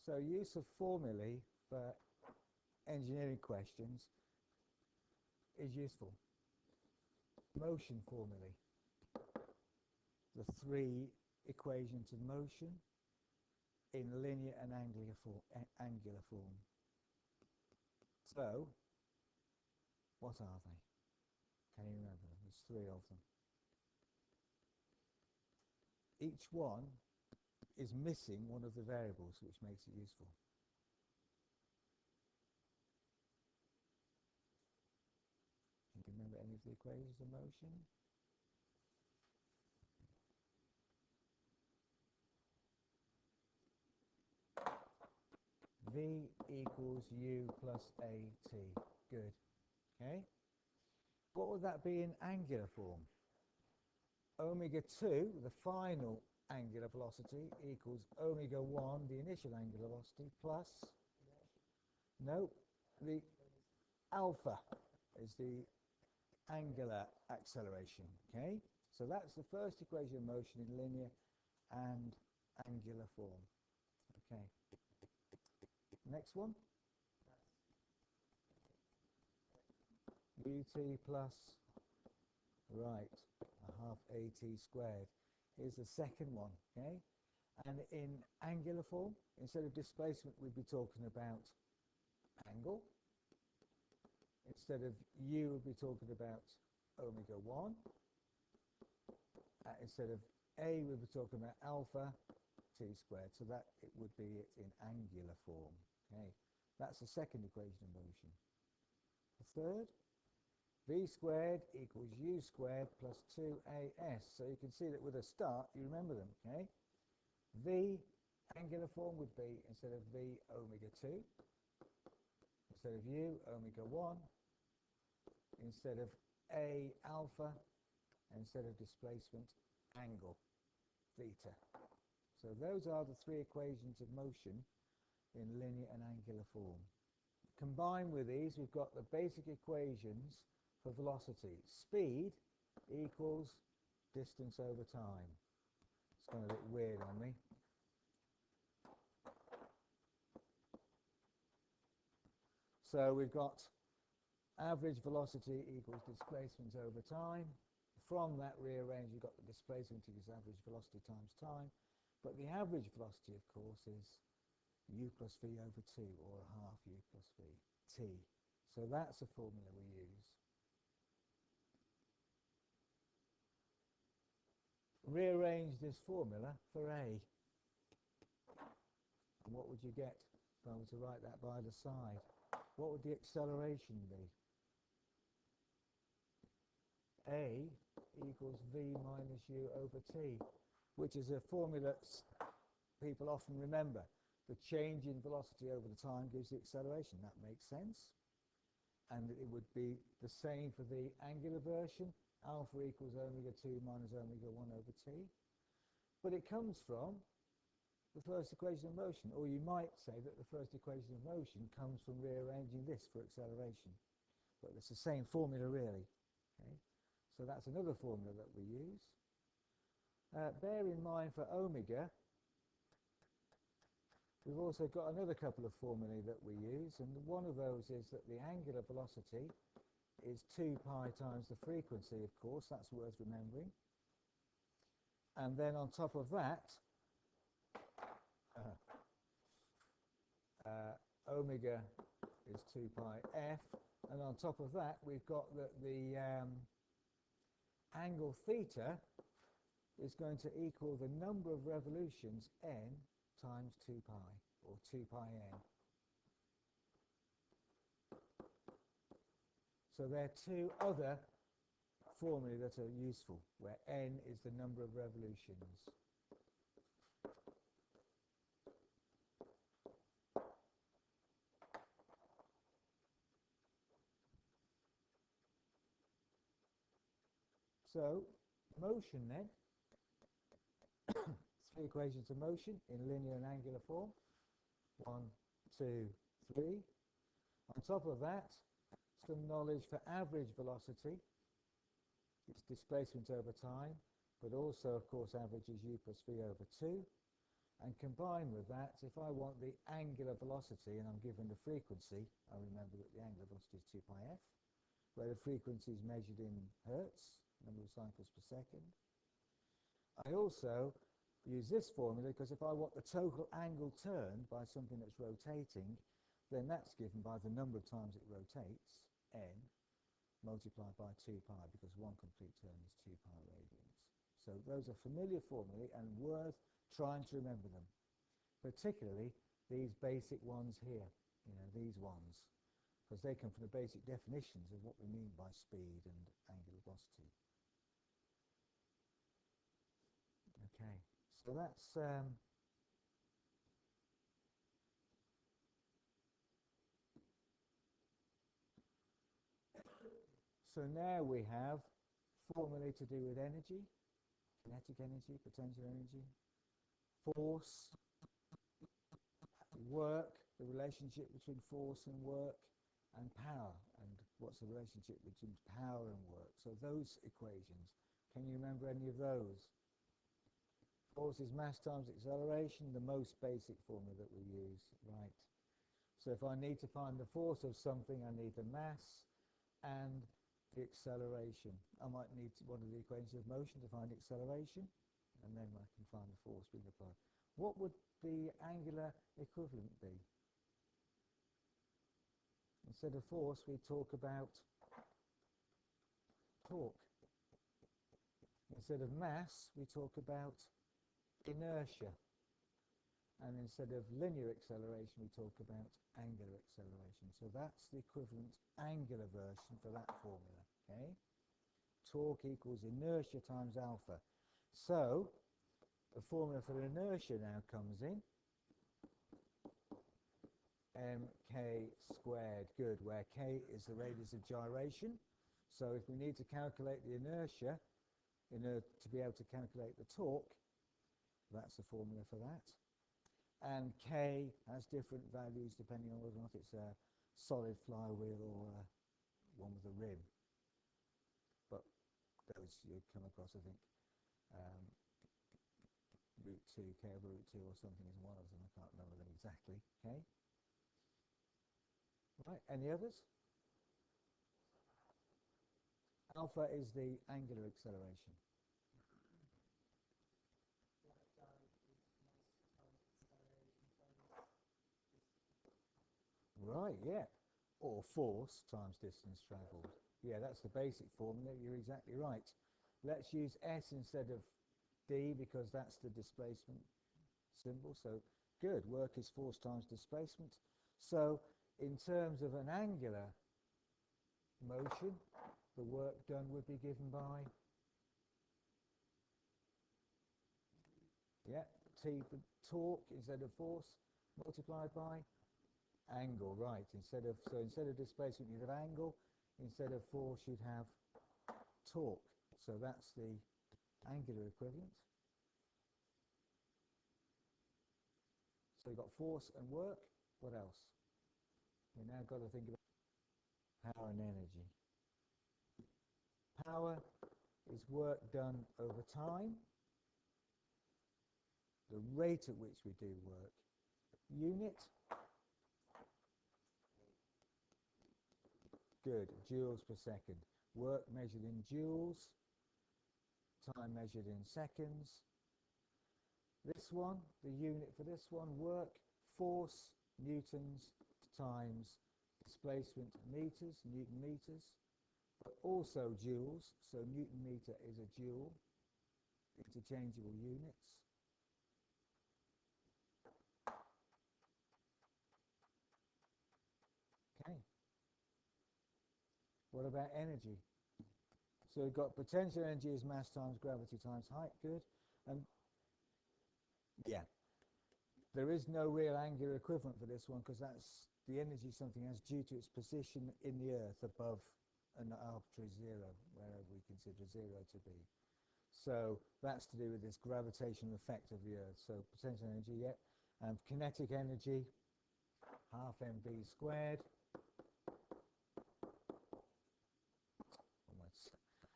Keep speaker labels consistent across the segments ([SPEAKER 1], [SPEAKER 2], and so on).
[SPEAKER 1] So use of formulae for engineering questions is useful. Motion formulae. The three equations of motion in linear and angular form. So, what are they? Can you remember them? There's three of them. Each one is missing one of the variables, which makes it useful. Can you remember any of the equations of motion? V equals U plus AT. Good. Okay. What would that be in angular form? Omega 2, the final angular velocity, equals omega 1, the initial angular velocity, plus, no, the alpha is the angular acceleration. Okay. So that's the first equation of motion in linear and angular form. Okay. Next one. ut plus, right, a half at squared. Here's the second one, okay? And in angular form, instead of displacement, we'd be talking about angle. Instead of u, we'd be talking about omega 1. Instead of a, we'd be talking about alpha t squared. So that it would be it in angular form. Okay, that's the second equation of motion. The third, v squared equals u squared plus 2as. So you can see that with a start, you remember them. Okay, v angular form would be, instead of v, omega 2, instead of u, omega 1, instead of a, alpha, and instead of displacement, angle, theta. So those are the three equations of motion in linear and angular form. Combined with these, we've got the basic equations for velocity. Speed equals distance over time. It's kind of a bit weird on me. So we've got average velocity equals displacement over time. From that, rearrange, you've got the displacement equals average velocity times time. But the average velocity, of course, is u plus v over 2, or a half u plus v, t. So that's a formula we use. Rearrange this formula for A. And what would you get if I were to write that by the side? What would the acceleration be? A equals v minus u over t, which is a formula people often remember. The change in velocity over the time gives the acceleration. That makes sense. And it would be the same for the angular version. Alpha equals omega 2 minus omega 1 over t. But it comes from the first equation of motion. Or you might say that the first equation of motion comes from rearranging this for acceleration. But it's the same formula, really. Okay? So that's another formula that we use. Bear in mind for omega, we've also got another couple of formulae that we use, and one of those is that the angular velocity is 2 pi times the frequency, of course, that's worth remembering. And then on top of that, omega is 2 pi f, and on top of that, we've got that the angle theta is going to equal the number of revolutions n times 2 pi, or 2 pi n. So there are two other formulae that are useful, where n is the number of revolutions. So, motion then, three equations of motion in linear and angular form. 1, 2, 3. On top of that, some knowledge for average velocity. It's displacement over time, but also, of course, average is u plus v over 2. And combined with that, if I want the angular velocity and I'm given the frequency, I remember that the angular velocity is 2 pi f, where the frequency is measured in hertz, number of cycles per second. I also use this formula because if I want the total angle turned by something that's rotating, then that's given by the number of times it rotates, n, multiplied by 2 pi, because one complete turn is 2 pi radians. So those are familiar formulae and worth trying to remember them, particularly these basic ones here, these ones, because they come from the basic definitions of what we mean by speed and angular velocity. Okay, so that's so now we have formulae to do with energy, kinetic energy, potential energy, force, work, the relationship between force and work, and power, and what's the relationship between power and work. So those equations, can you remember any of those? Force is mass times acceleration, the most basic formula that we use, right? So if I need to find the force of something, I need the mass and the acceleration. I might need one of the equations of motion to find acceleration, and then I can find the force being applied. What would the angular equivalent be? Instead of force, we talk about torque. Instead of mass, we talk about inertia. And instead of linear acceleration, we talk about angular acceleration. So that's the equivalent angular version for that formula. Okay? Torque equals inertia times alpha. So the formula for inertia now comes in. mk squared, good, where k is the radius of gyration. So if we need to calculate the inertia to be able to calculate the torque, that's the formula for that. And k has different values depending on whether or not it's a solid flywheel or one with a rim. But those you come across, I think, root 2, k over root 2 or something is one of them. I can't remember them exactly. Okay. Right, any others? Alpha is the angular acceleration. Right, yeah. Or force times distance travelled. Yeah, that's the basic formula. You're exactly right. Let's use S instead of D because that's the displacement symbol. So good, work is force times displacement. So in terms of an angular motion, the work done would be given by, yeah, T for torque instead of force multiplied by angle, right. Instead of displacement you'd have angle, instead of force you'd have torque. So that's the angular equivalent. So you've got force and work. What else? We now got to think about power and energy. Power is work done over time, the rate at which we do work. Unit, good, joules per second. Work measured in joules, time measured in seconds. This one, the unit for this one, work, force, newtons, times displacement meters, newton meters, but also joules. So newton meter is a joule, interchangeable units. Okay. What about energy? So we've got potential energy is mass times gravity times height, good. And yeah, there is no real angular equivalent for this one because that's the energy something has due to its position in the earth above an arbitrary zero, wherever we consider zero to be. So that's to do with this gravitational effect of the earth. So potential energy, yeah. And kinetic energy, half mv squared.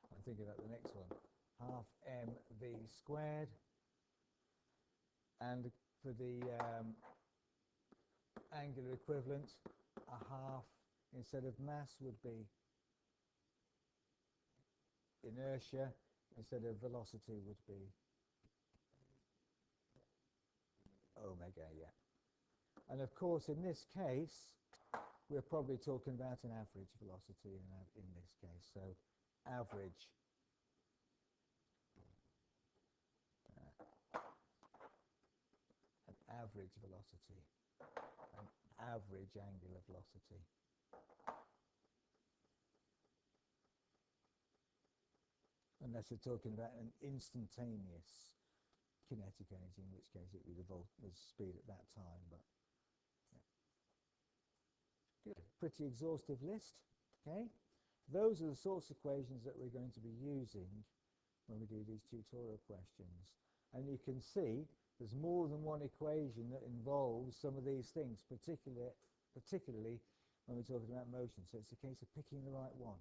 [SPEAKER 1] I'm thinking about the next one. Half mv squared. And for the angular equivalent, a half instead of mass would be inertia, instead of velocity would be omega, yeah. And of course, in this case, we're probably talking about an average velocity in this case. So average an average velocity, an average angular velocity. Unless we're talking about an instantaneous kinetic energy, in which case it would evolve with speed at that time. But yeah. Good, pretty exhaustive list. Okay, those are the sorts of equations that we're going to be using when we do these tutorial questions. And you can see there's more than one equation that involves some of these things, particularly when we're talking about motion. So it's a case of picking the right one.